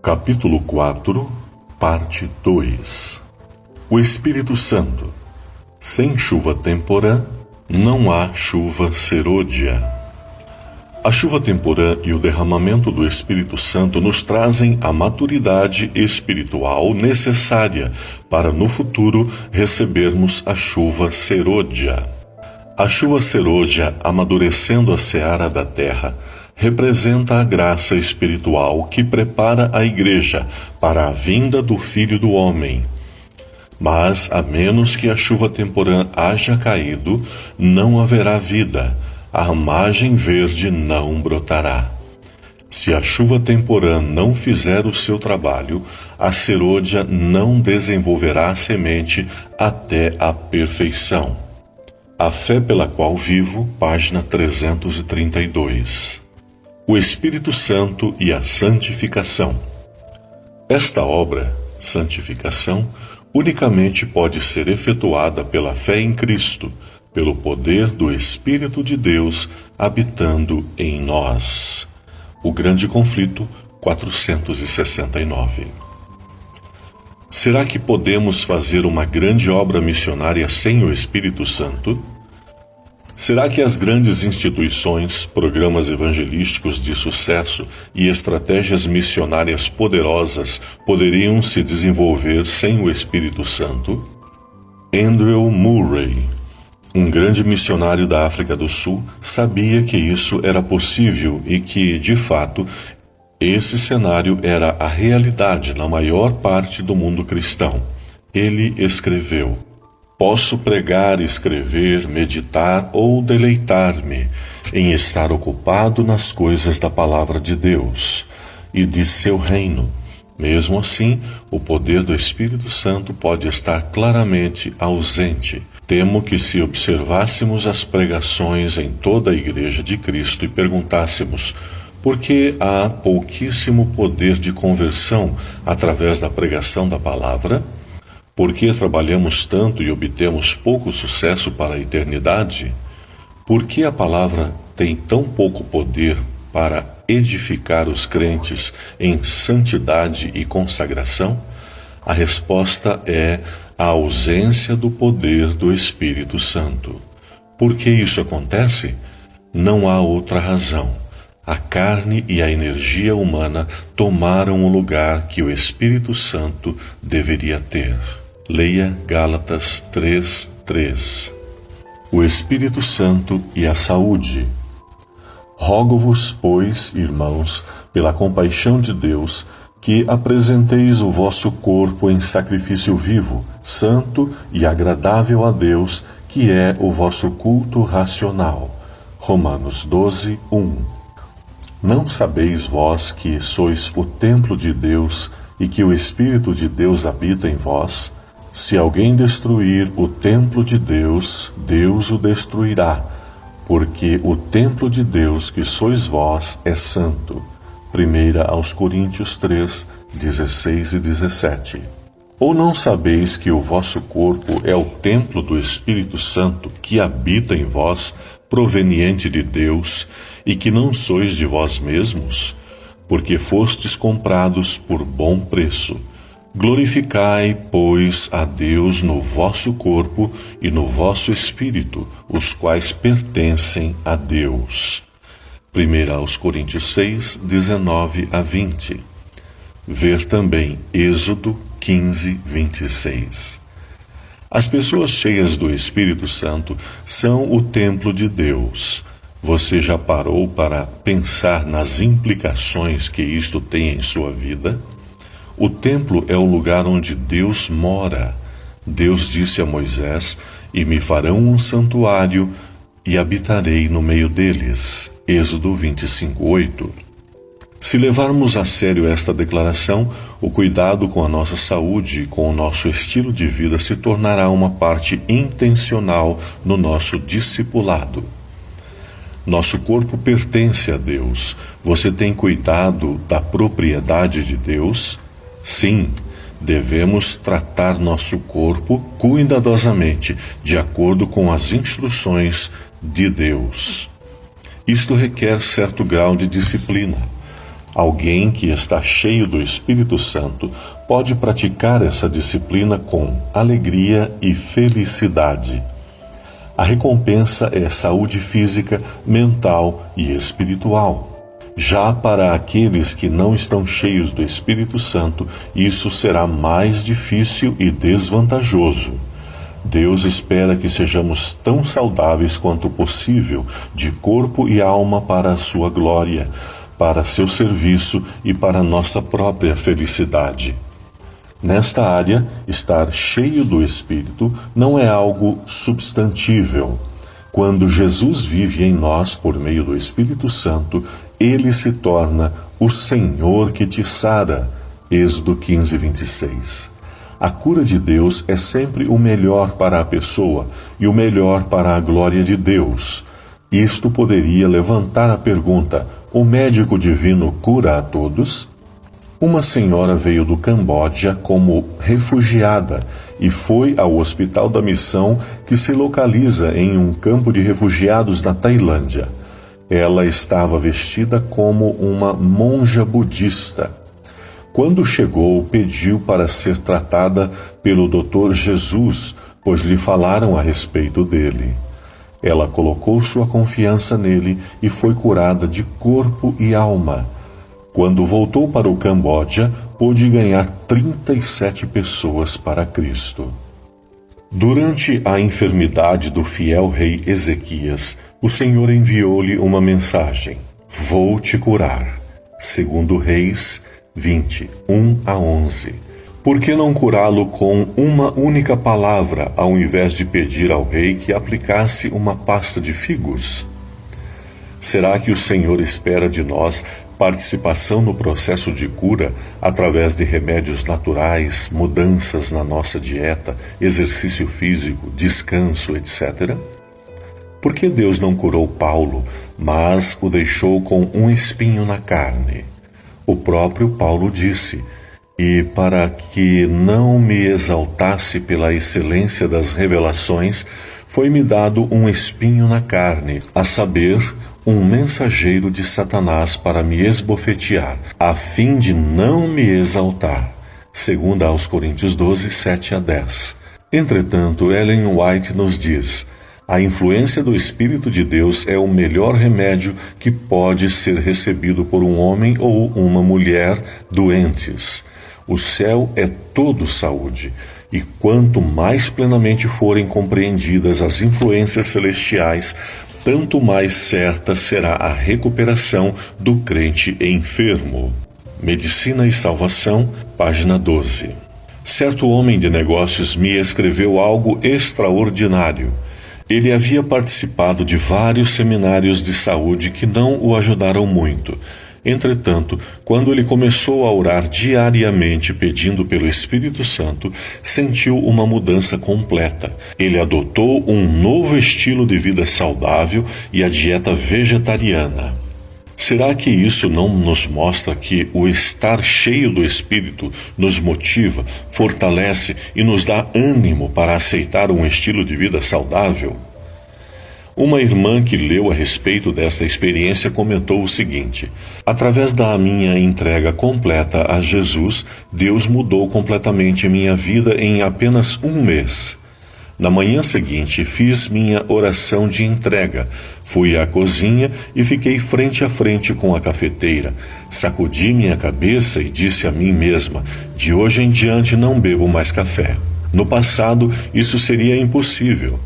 Capítulo 4, parte 2. O Espírito Santo. Sem chuva temporã, não há chuva serôdia. A chuva temporã e o derramamento do Espírito Santo nos trazem a maturidade espiritual necessária para no futuro recebermos a chuva serôdia. A chuva serôdia, amadurecendo a seara da terra, representa a graça espiritual que prepara a igreja para a vinda do Filho do Homem. Mas, a menos que a chuva temporã haja caído, não haverá vida, a ramagem verde não brotará. Se a chuva temporã não fizer o seu trabalho, a serôdia não desenvolverá a semente até a perfeição. A fé pela qual vivo, página 332. O Espírito Santo e a santificação. Esta obra, santificação, unicamente pode ser efetuada pela fé em Cristo, pelo poder do Espírito de Deus habitando em nós. O Grande Conflito, 469. Será que podemos fazer uma grande obra missionária sem o Espírito Santo? Será que as grandes instituições, programas evangelísticos de sucesso e estratégias missionárias poderosas poderiam se desenvolver sem o Espírito Santo? Andrew Murray, um grande missionário da África do Sul, sabia que isso era possível e que, de fato, esse cenário era a realidade na maior parte do mundo cristão. Ele escreveu: posso pregar, escrever, meditar ou deleitar-me em estar ocupado nas coisas da palavra de Deus e de seu reino. Mesmo assim, o poder do Espírito Santo pode estar claramente ausente. Temo que se observássemos as pregações em toda a Igreja de Cristo e perguntássemos por que há pouquíssimo poder de conversão através da pregação da palavra? Por que trabalhamos tanto e obtemos pouco sucesso para a eternidade? Por que a palavra tem tão pouco poder para edificar os crentes em santidade e consagração? A resposta é a ausência do poder do Espírito Santo. Por que isso acontece? Não há outra razão. A carne e a energia humana tomaram o lugar que o Espírito Santo deveria ter. Leia Gálatas 3:3. O Espírito Santo e a saúde. Rogo-vos, pois, irmãos, pela compaixão de Deus, que apresenteis o vosso corpo em sacrifício vivo, santo e agradável a Deus, que é o vosso culto racional. Romanos 12:1. Não sabeis vós que sois o templo de Deus e que o Espírito de Deus habita em vós? Se alguém destruir o templo de Deus, Deus o destruirá, porque o templo de Deus que sois vós é santo. 1 aos Coríntios 3, 16 e 17. Ou não sabeis que o vosso corpo é o templo do Espírito Santo que habita em vós, proveniente de Deus, e que não sois de vós mesmos? Porque fostes comprados por bom preço. Glorificai, pois, a Deus no vosso corpo e no vosso espírito, os quais pertencem a Deus. 1 aos Coríntios 6, 19 a 20. Ver também Êxodo 15, 26. As pessoas cheias do Espírito Santo são o templo de Deus. Você já parou para pensar nas implicações que isto tem em sua vida? O templo é o lugar onde Deus mora. Deus disse a Moisés: e me farão um santuário e habitarei no meio deles. Êxodo 25:8. Se levarmos a sério esta declaração, o cuidado com a nossa saúde e com o nosso estilo de vida se tornará uma parte intencional no nosso discipulado. Nosso corpo pertence a Deus. Você tem cuidado da propriedade de Deus? Sim, devemos tratar nosso corpo cuidadosamente, de acordo com as instruções de Deus. Isto requer certo grau de disciplina. Alguém que está cheio do Espírito Santo pode praticar essa disciplina com alegria e felicidade. A recompensa é saúde física, mental e espiritual. Já para aqueles que não estão cheios do Espírito Santo, isso será mais difícil e desvantajoso. Deus espera que sejamos tão saudáveis quanto possível, de corpo e alma, para a sua glória, para seu serviço e para nossa própria felicidade. Nesta área, estar cheio do Espírito não é algo substantível. Quando Jesus vive em nós por meio do Espírito Santo, ele se torna o Senhor que te sara. Êxodo 15:26. A cura de Deus é sempre o melhor para a pessoa e o melhor para a glória de Deus. Isto poderia levantar a pergunta: o médico divino cura a todos? Uma senhora veio do Camboja como refugiada e foi ao Hospital da Missão, que se localiza em um campo de refugiados na Tailândia. Ela estava vestida como uma monja budista. Quando chegou, pediu para ser tratada pelo Dr. Jesus, pois lhe falaram a respeito dele. Ela colocou sua confiança nele e foi curada de corpo e alma. Quando voltou para o Camboja, pôde ganhar 37 pessoas para Cristo. Durante a enfermidade do fiel rei Ezequias, o Senhor enviou-lhe uma mensagem: vou te curar. 2 Reis 20, 1-11. Por que não curá-lo com uma única palavra, ao invés de pedir ao rei que aplicasse uma pasta de figos? Será que o Senhor espera de nós participação no processo de cura através de remédios naturais, mudanças na nossa dieta, exercício físico, descanso, etc.? Por que Deus não curou Paulo, mas o deixou com um espinho na carne? O próprio Paulo disse: e para que não me exaltasse pela excelência das revelações, foi-me dado um espinho na carne, a saber, um mensageiro de Satanás para me esbofetear, a fim de não me exaltar. 2 aos Coríntios 12, 7-10. Entretanto, Ellen White nos diz: a influência do Espírito de Deus é o melhor remédio que pode ser recebido por um homem ou uma mulher doentes. O céu é todo saúde, e quanto mais plenamente forem compreendidas as influências celestiais, tanto mais certa será a recuperação do crente enfermo. Medicina e Salvação, página 12. Certo homem de negócios me escreveu algo extraordinário. Ele havia participado de vários seminários de saúde que não o ajudaram muito. Entretanto, quando ele começou a orar diariamente pedindo pelo Espírito Santo, sentiu uma mudança completa. Ele adotou um novo estilo de vida saudável e a dieta vegetariana. Será que isso não nos mostra que o estar cheio do Espírito nos motiva, fortalece e nos dá ânimo para aceitar um estilo de vida saudável? Uma irmã que leu a respeito desta experiência comentou o seguinte: através da minha entrega completa a Jesus, Deus mudou completamente minha vida em apenas um mês. Na manhã seguinte, fiz minha oração de entrega. Fui à cozinha e fiquei frente a frente com a cafeteira. Sacudi minha cabeça e disse a mim mesma: de hoje em diante não bebo mais café. No passado, isso seria impossível.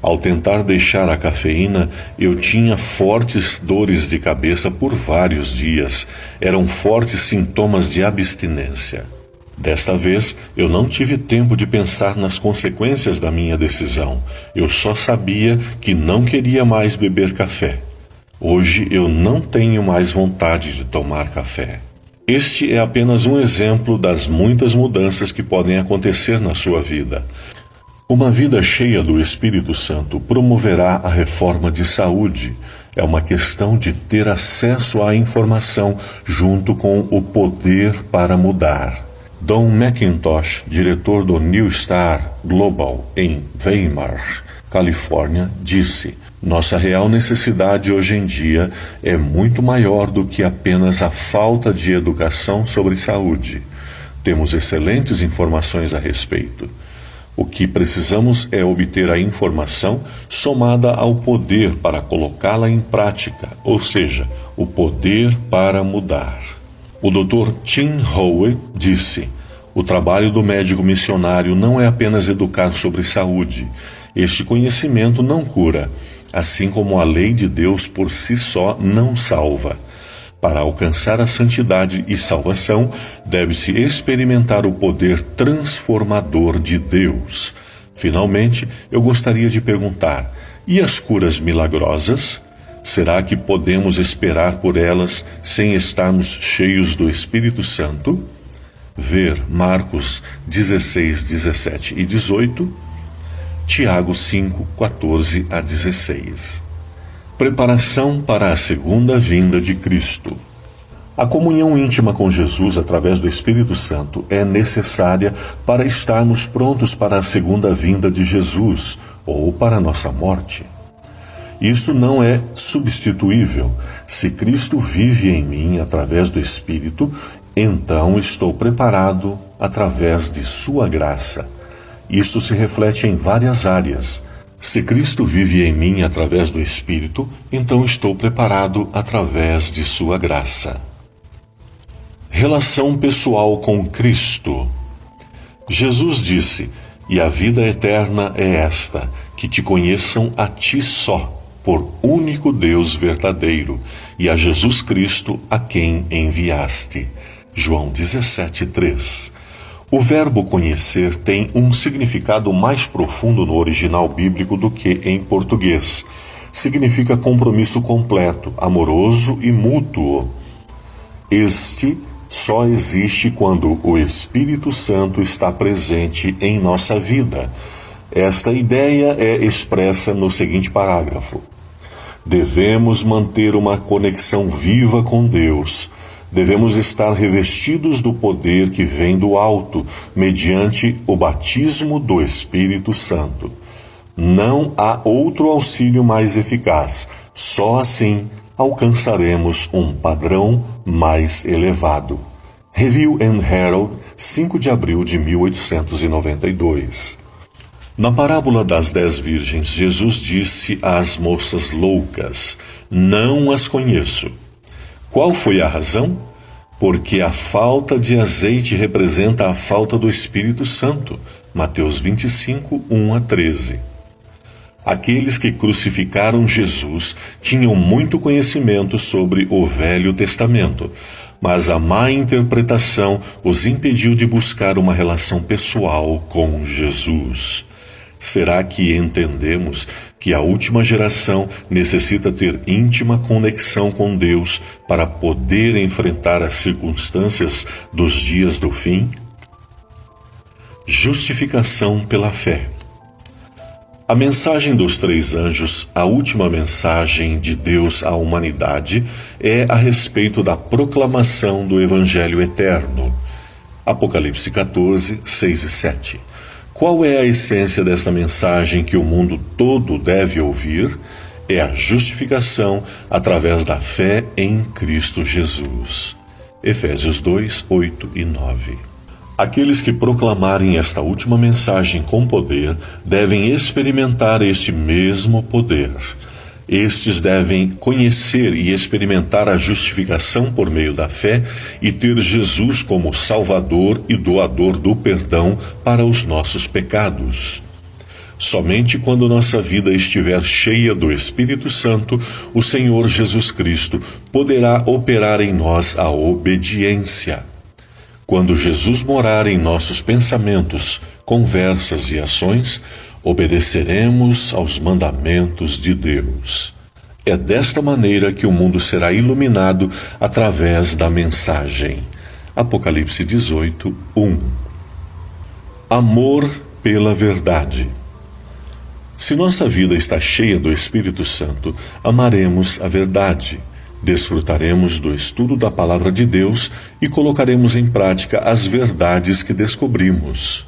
Ao tentar deixar a cafeína, eu tinha fortes dores de cabeça por vários dias. Eram fortes sintomas de abstinência. Desta vez, eu não tive tempo de pensar nas consequências da minha decisão. Eu só sabia que não queria mais beber café. Hoje eu não tenho mais vontade de tomar café. Este é apenas um exemplo das muitas mudanças que podem acontecer na sua vida. Uma vida cheia do Espírito Santo promoverá a reforma de saúde. É uma questão de ter acesso à informação junto com o poder para mudar. Don McIntosh, diretor do New Star Global em Weimar, Califórnia, disse: nossa real necessidade hoje em dia é muito maior do que apenas a falta de educação sobre saúde. Temos excelentes informações a respeito. O que precisamos é obter a informação somada ao poder para colocá-la em prática, ou seja, o poder para mudar. O Dr. Tim Howe disse: o trabalho do médico missionário não é apenas educar sobre saúde. Este conhecimento não cura, assim como a lei de Deus por si só não salva. Para alcançar a santidade e salvação, deve-se experimentar o poder transformador de Deus. Finalmente, eu gostaria de perguntar: e as curas milagrosas? Será que podemos esperar por elas sem estarmos cheios do Espírito Santo? Ver Marcos 16, 17 e 18, Tiago 5, 14 a 16. Preparação para a segunda vinda de Cristo. A comunhão íntima com Jesus através do Espírito Santo é necessária para estarmos prontos para a segunda vinda de Jesus ou para a nossa morte. Isso não é substituível. Se Cristo vive em mim através do Espírito, então estou preparado através de sua graça. Isso se reflete em várias áreas. Se Cristo vive em mim através do Espírito, então estou preparado através de sua graça. Relação pessoal com Cristo. Jesus disse: e a vida eterna é esta, que te conheçam a ti só, por único Deus verdadeiro, e a Jesus Cristo a quem enviaste. João 17:3. O verbo conhecer tem um significado mais profundo no original bíblico do que em português. Significa compromisso completo, amoroso e mútuo. Este só existe quando o Espírito Santo está presente em nossa vida. Esta ideia é expressa no seguinte parágrafo: devemos manter uma conexão viva com Deus. Devemos estar revestidos do poder que vem do alto, mediante o batismo do Espírito Santo. Não há outro auxílio mais eficaz. Só assim alcançaremos um padrão mais elevado. Review and Herald, 5 de abril de 1892. Na parábola das 10 virgens, Jesus disse às moças loucas: não as conheço. Qual foi a razão? Porque a falta de azeite representa a falta do Espírito Santo. Mateus 25, 1 a 13. Aqueles que crucificaram Jesus tinham muito conhecimento sobre o Velho Testamento, mas a má interpretação os impediu de buscar uma relação pessoal com Jesus. Será que entendemos que a última geração necessita ter íntima conexão com Deus para poder enfrentar as circunstâncias dos dias do fim? Justificação pela fé. A mensagem dos 3 anjos, a última mensagem de Deus à humanidade, é a respeito da proclamação do Evangelho eterno. Apocalipse 14, 6 e 7. Qual é a essência desta mensagem que o mundo todo deve ouvir? É a justificação através da fé em Cristo Jesus. Efésios 2, 8 e 9. Aqueles que proclamarem esta última mensagem com poder devem experimentar este mesmo poder. Estes devem conhecer e experimentar a justificação por meio da fé e ter Jesus como Salvador e doador do perdão para os nossos pecados. Somente quando nossa vida estiver cheia do Espírito Santo, o Senhor Jesus Cristo poderá operar em nós a obediência. Quando Jesus morar em nossos pensamentos, conversas e ações, obedeceremos aos mandamentos de Deus. É desta maneira que o mundo será iluminado através da mensagem. Apocalipse 18, 1. Amor pela verdade. Se nossa vida está cheia do Espírito Santo, amaremos a verdade. Desfrutaremos do estudo da Palavra de Deus e colocaremos em prática as verdades que descobrimos.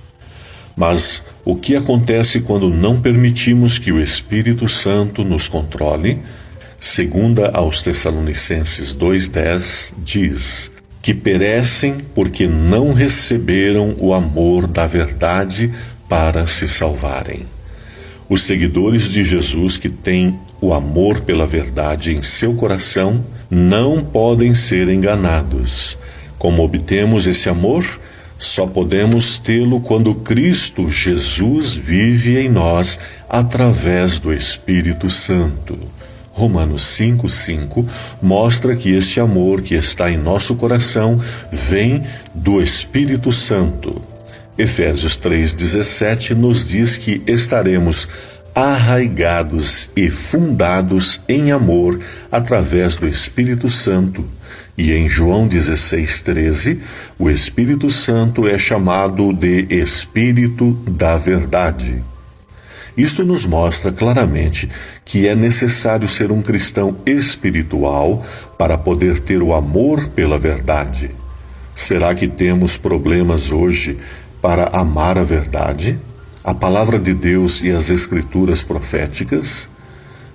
Mas o que acontece quando não permitimos que o Espírito Santo nos controle? Segunda aos Tessalonicenses 2,10 diz que perecem porque não receberam o amor da verdade para se salvarem. Os seguidores de Jesus que têm o amor pela verdade em seu coração não podem ser enganados. Como obtemos esse amor? Só podemos tê-lo quando Cristo Jesus vive em nós através do Espírito Santo. Romanos 5,5 mostra que este amor que está em nosso coração vem do Espírito Santo. Efésios 3,17 nos diz que estaremos arraigados e fundados em amor através do Espírito Santo. E em João 16,13, o Espírito Santo é chamado de Espírito da Verdade. Isso nos mostra claramente que é necessário ser um cristão espiritual para poder ter o amor pela verdade. Será que temos problemas hoje para amar a verdade, a palavra de Deus e as escrituras proféticas?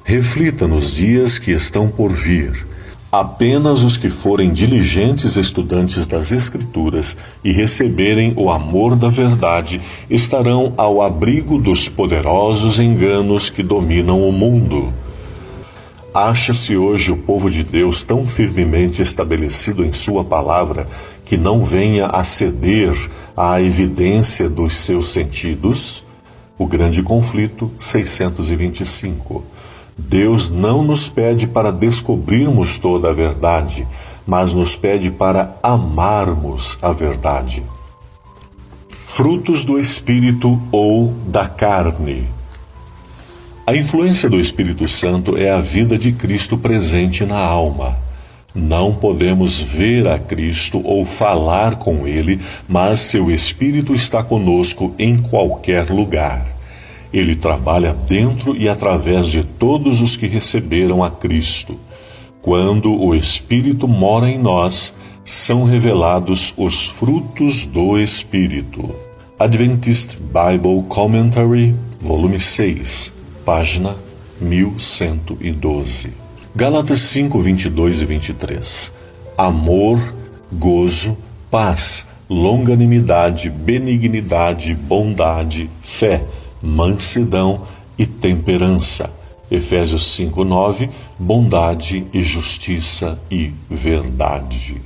Reflita nos dias que estão por vir. Apenas os que forem diligentes estudantes das Escrituras e receberem o amor da verdade estarão ao abrigo dos poderosos enganos que dominam o mundo. Acha-se hoje o povo de Deus tão firmemente estabelecido em sua palavra que não venha a ceder à evidência dos seus sentidos? O grande conflito, 625. Deus não nos pede para descobrirmos toda a verdade, mas nos pede para amarmos a verdade. Frutos do Espírito ou da carne. A influência do Espírito Santo é a vida de Cristo presente na alma. Não podemos ver a Cristo ou falar com Ele, mas seu Espírito está conosco em qualquer lugar. Ele trabalha dentro e através de todos os que receberam a Cristo. Quando o Espírito mora em nós, são revelados os frutos do Espírito. Adventist Bible Commentary, volume 6, página 1112. Gálatas 5, 22 e 23. Amor, gozo, paz, longanimidade, benignidade, bondade, fé, mansidão e temperança. Efésios 5:9, bondade e justiça e verdade.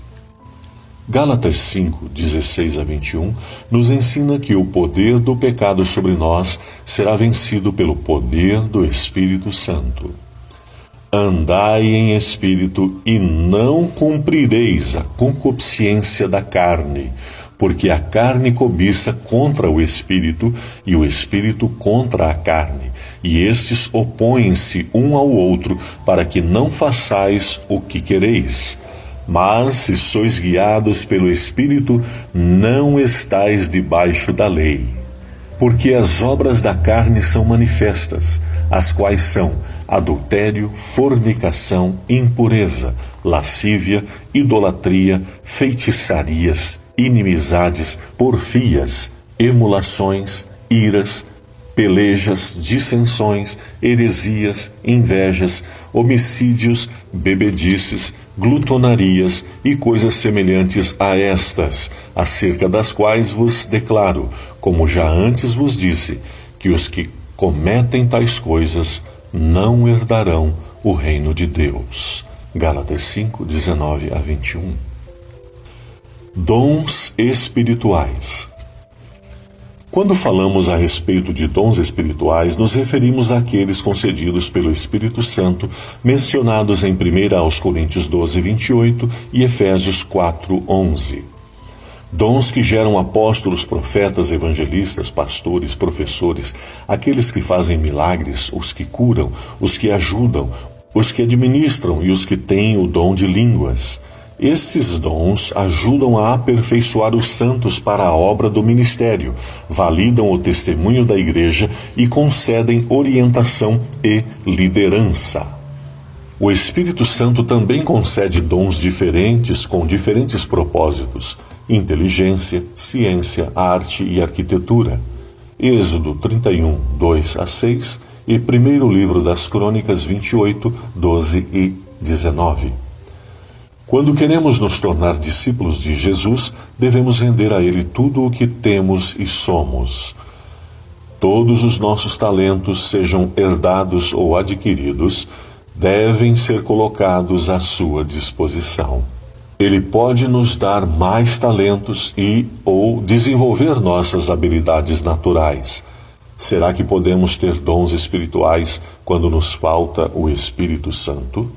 Gálatas 5:16 a 21 nos ensina que o poder do pecado sobre nós será vencido pelo poder do Espírito Santo. Andai em espírito e não cumprireis a concupiscência da carne, porque a carne cobiça contra o Espírito e o Espírito contra a carne, e estes opõem-se um ao outro para que não façais o que quereis. Mas se sois guiados pelo Espírito, não estais debaixo da lei. Porque as obras da carne são manifestas, as quais são adultério, fornicação, impureza, lascívia, idolatria, feitiçarias, inimizades, porfias, emulações, iras, pelejas, dissensões, heresias, invejas, homicídios, bebedices, glutonarias e coisas semelhantes a estas, acerca das quais vos declaro, como já antes vos disse, que os que cometem tais coisas não herdarão o reino de Deus. Gálatas 5, 19 a 21. Dons espirituais. Quando falamos a respeito de dons espirituais, nos referimos àqueles concedidos pelo Espírito Santo, mencionados em 1 Coríntios 12, 28 e Efésios 4, 11. Dons que geram apóstolos, profetas, evangelistas, pastores, professores, aqueles que fazem milagres, os que curam, os que ajudam, os que administram e os que têm o dom de línguas. Esses dons ajudam a aperfeiçoar os santos para a obra do ministério, validam o testemunho da igreja e concedem orientação e liderança. O Espírito Santo também concede dons diferentes com diferentes propósitos: inteligência, ciência, arte e arquitetura. Êxodo 31, 2-6 e primeiro livro das Crônicas 28, 12 e 19. Quando queremos nos tornar discípulos de Jesus, devemos render a Ele tudo o que temos e somos. Todos os nossos talentos, sejam herdados ou adquiridos, devem ser colocados à sua disposição. Ele pode nos dar mais talentos ou desenvolver nossas habilidades naturais. Será que podemos ter dons espirituais quando nos falta o Espírito Santo?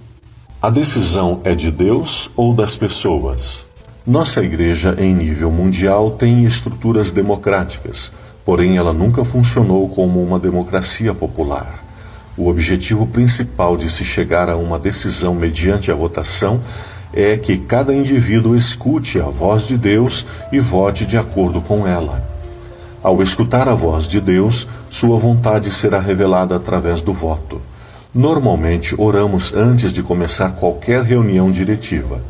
A decisão é de Deus ou das pessoas? Nossa igreja, em nível mundial, tem estruturas democráticas, porém ela nunca funcionou como uma democracia popular. O objetivo principal de se chegar a uma decisão mediante a votação é que cada indivíduo escute a voz de Deus e vote de acordo com ela. Ao escutar a voz de Deus, sua vontade será revelada através do voto. Normalmente, oramos antes de começar qualquer reunião diretiva.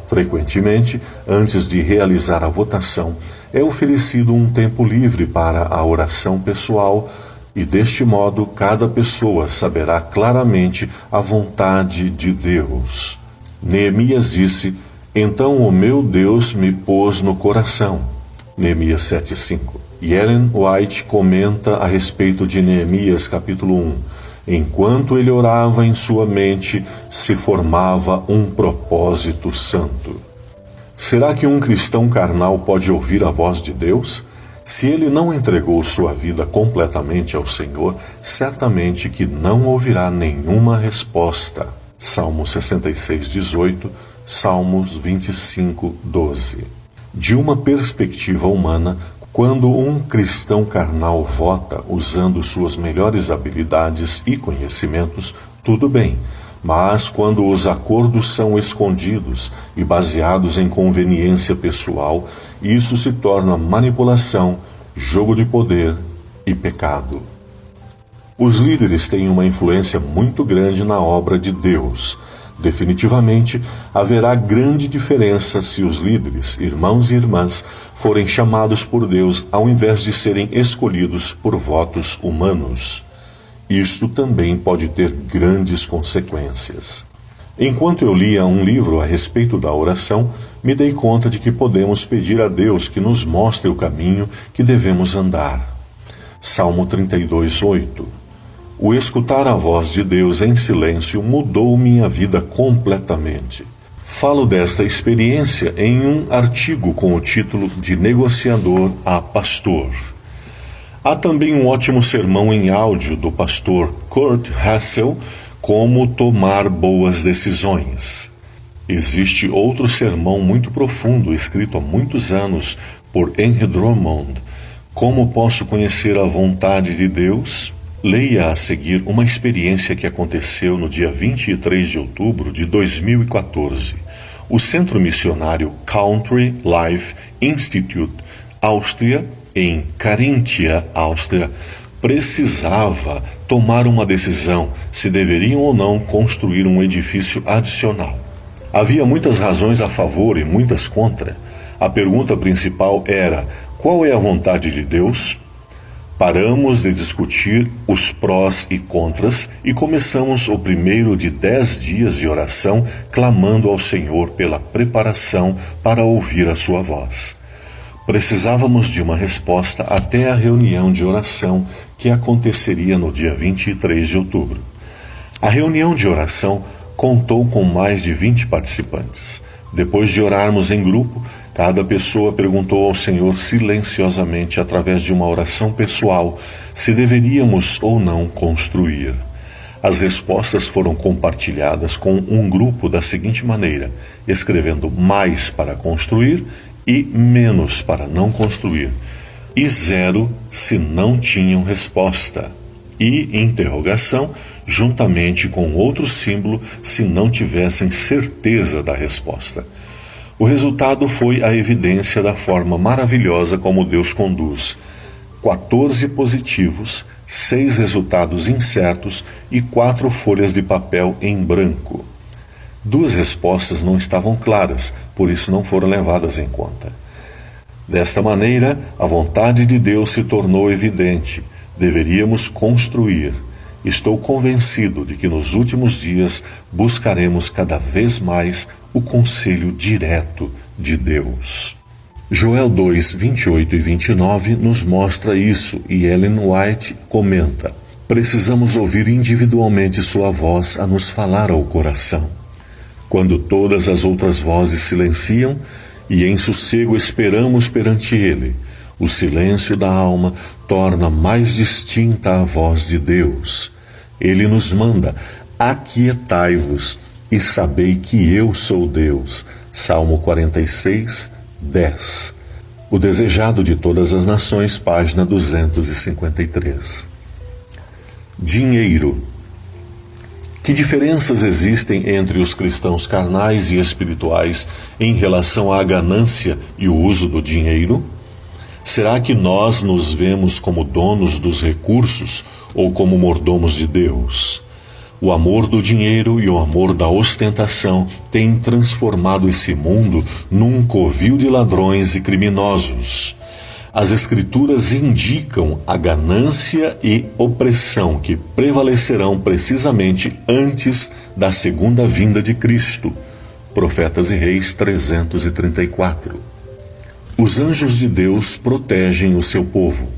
Frequentemente, antes de realizar a votação, é oferecido um tempo livre para a oração pessoal, e deste modo cada pessoa saberá claramente a vontade de Deus. Neemias disse: "Então o meu Deus me pôs no coração." Neemias 7:5. E Ellen White comenta a respeito de Neemias capítulo 1. Enquanto ele orava em sua mente, se formava um propósito santo. Será que um cristão carnal pode ouvir a voz de Deus? Se ele não entregou sua vida completamente ao Senhor, certamente que não ouvirá nenhuma resposta. Salmo 66:18, Salmos 25:12. De uma perspectiva humana, quando um cristão carnal vota usando suas melhores habilidades e conhecimentos, tudo bem. Mas quando os acordos são escondidos e baseados em conveniência pessoal, isso se torna manipulação, jogo de poder e pecado. Os líderes têm uma influência muito grande na obra de Deus. Definitivamente, haverá grande diferença se os líderes, irmãos e irmãs, forem chamados por Deus ao invés de serem escolhidos por votos humanos. Isto também pode ter grandes consequências. Enquanto eu lia um livro a respeito da oração, me dei conta de que podemos pedir a Deus que nos mostre o caminho que devemos andar. Salmo 32:8. O escutar a voz de Deus em silêncio mudou minha vida completamente. Falo desta experiência em um artigo com o título De Negociador a Pastor. Há também um ótimo sermão em áudio do pastor Kurt Hassel, Como Tomar Boas Decisões. Existe outro sermão muito profundo, escrito há muitos anos por Henry Drummond, Como Posso Conhecer a Vontade de Deus? Leia a seguir uma experiência que aconteceu no dia 23 de outubro de 2014. O Centro Missionário Country Life Institute, Áustria, em Carinthia, Áustria, precisava tomar uma decisão se deveriam ou não construir um edifício adicional. Havia muitas razões a favor e muitas contra. A pergunta principal era: qual é a vontade de Deus? Paramos de discutir os prós e contras e começamos o primeiro de 10 dias de oração clamando ao Senhor pela preparação para ouvir a sua voz. Precisávamos de uma resposta até a reunião de oração que aconteceria no dia 23 de outubro. A reunião de oração contou com mais de 20 participantes. Depois de orarmos em grupo, cada pessoa perguntou ao Senhor silenciosamente, através de uma oração pessoal, se deveríamos ou não construir. As respostas foram compartilhadas com um grupo da seguinte maneira, escrevendo mais para construir e menos para não construir, e 0 se não tinham resposta, e interrogação juntamente com outro símbolo se não tivessem certeza da resposta. O resultado foi a evidência da forma maravilhosa como Deus conduz. 14 positivos, 6 resultados incertos e 4 folhas de papel em branco. 2 respostas não estavam claras, por isso não foram levadas em conta. Desta maneira, a vontade de Deus se tornou evidente. Deveríamos construir. Estou convencido de que nos últimos dias buscaremos cada vez mais o conselho direto de Deus. Joel 2, 28 e 29 nos mostra isso e Ellen White comenta: precisamos ouvir individualmente sua voz a nos falar ao coração. Quando todas as outras vozes silenciam e em sossego esperamos perante Ele, o silêncio da alma torna mais distinta a voz de Deus. Ele nos manda: aquietai-vos e sabei que eu sou Deus. Salmo 46, 10. O desejado de todas as nações, página 253. Dinheiro. Que diferenças existem entre os cristãos carnais e espirituais em relação à ganância e o uso do dinheiro? Será que nós nos vemos como donos dos recursos ou como mordomos de Deus? O amor do dinheiro e o amor da ostentação têm transformado esse mundo num covil de ladrões e criminosos. As Escrituras indicam a ganância e opressão que prevalecerão precisamente antes da segunda vinda de Cristo. Profetas e Reis 334. Os anjos de Deus protegem o seu povo.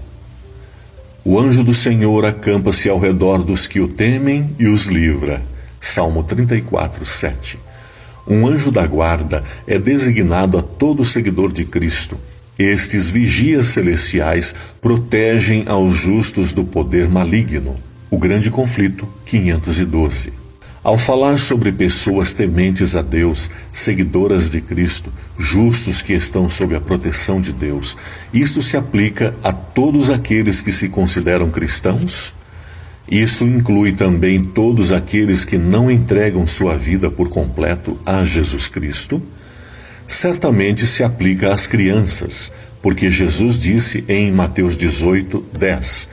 O anjo do Senhor acampa-se ao redor dos que o temem e os livra. Salmo 34, 7. Um anjo da guarda é designado a todo seguidor de Cristo. Estes vigias celestiais protegem aos justos do poder maligno. O grande conflito, 512. Ao falar sobre pessoas tementes a Deus, seguidoras de Cristo, justos que estão sob a proteção de Deus, isto se aplica a todos aqueles que se consideram cristãos? Isso inclui também todos aqueles que não entregam sua vida por completo a Jesus Cristo? Certamente se aplica às crianças, porque Jesus disse em Mateus 18, 10: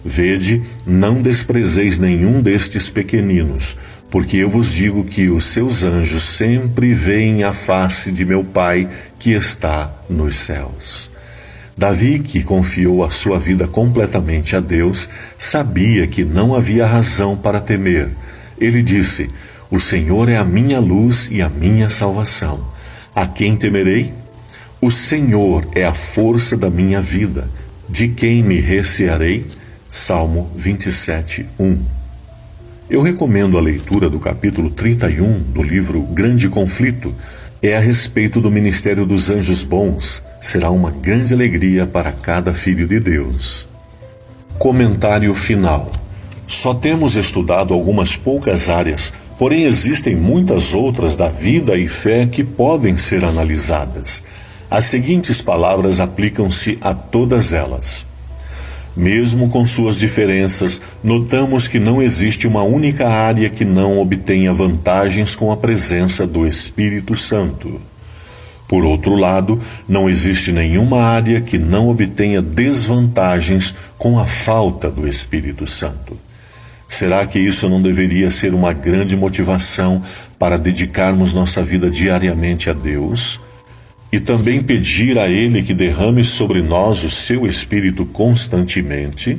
Vede, não desprezeis nenhum destes pequeninos, porque eu vos digo que os seus anjos sempre veem a face de meu Pai que está nos céus. Davi, que confiou a sua vida completamente a Deus, sabia que não havia razão para temer. Ele disse: O Senhor é a minha luz e a minha salvação. A quem temerei? O Senhor é a força da minha vida. De quem me recearei? Salmo 27, 1. Eu recomendo a leitura do capítulo 31 do livro Grande Conflito. É a respeito do ministério dos anjos bons. Será uma grande alegria para cada filho de Deus. Comentário final. Só temos estudado algumas poucas áreas, porém existem muitas outras da vida e fé que podem ser analisadas. As seguintes palavras aplicam-se a todas elas. Mesmo com suas diferenças, notamos que não existe uma única área que não obtenha vantagens com a presença do Espírito Santo. Por outro lado, não existe nenhuma área que não obtenha desvantagens com a falta do Espírito Santo. Será que isso não deveria ser uma grande motivação para dedicarmos nossa vida diariamente a Deus? E também pedir a Ele que derrame sobre nós o seu Espírito constantemente?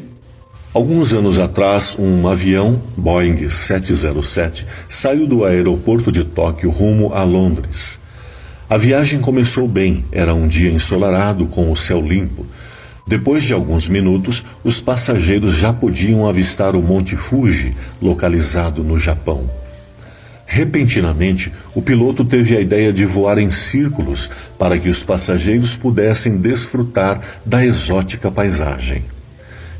Alguns anos atrás, um avião Boeing 707 saiu do aeroporto de Tóquio rumo a Londres. A viagem começou bem, era um dia ensolarado com o céu limpo. Depois de alguns minutos, os passageiros já podiam avistar o Monte Fuji, localizado no Japão. Repentinamente, o piloto teve a ideia de voar em círculos para que os passageiros pudessem desfrutar da exótica paisagem.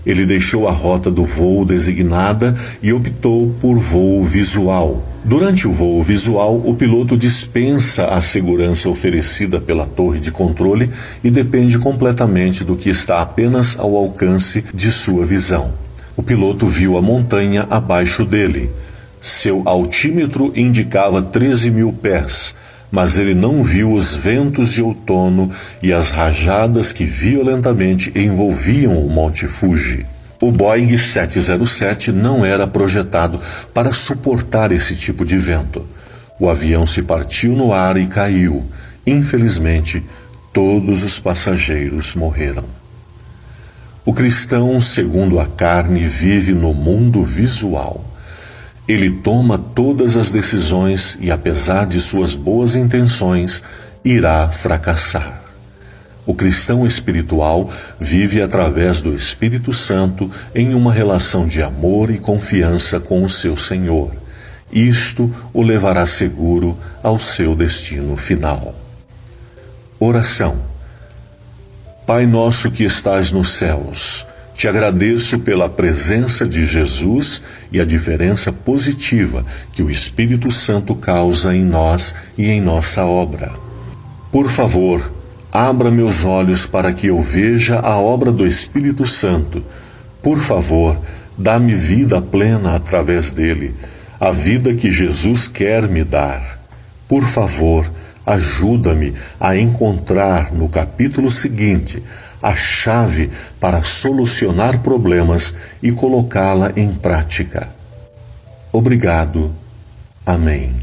Ele deixou a rota do voo designada e optou por voo visual. Durante o voo visual, o piloto dispensa a segurança oferecida pela torre de controle e depende completamente do que está apenas ao alcance de sua visão. O piloto viu a montanha abaixo dele. Seu altímetro indicava 13.000 pés, mas ele não viu os ventos de outono e as rajadas que violentamente envolviam o Monte Fuji. O Boeing 707 não era projetado para suportar esse tipo de vento. O avião se partiu no ar e caiu. Infelizmente, todos os passageiros morreram. O cristão, segundo a carne, vive no mundo visual. Ele toma todas as decisões e, apesar de suas boas intenções, irá fracassar. O cristão espiritual vive através do Espírito Santo em uma relação de amor e confiança com o seu Senhor. Isto o levará seguro ao seu destino final. Oração. Pai nosso que estás nos céus, te agradeço pela presença de Jesus e a diferença positiva que o Espírito Santo causa em nós e em nossa obra. Por favor, abra meus olhos para que eu veja a obra do Espírito Santo. Por favor, dá-me vida plena através dele, a vida que Jesus quer me dar. Por favor, ajuda-me a encontrar no capítulo seguinte a chave para solucionar problemas e colocá-la em prática. Obrigado. Amém.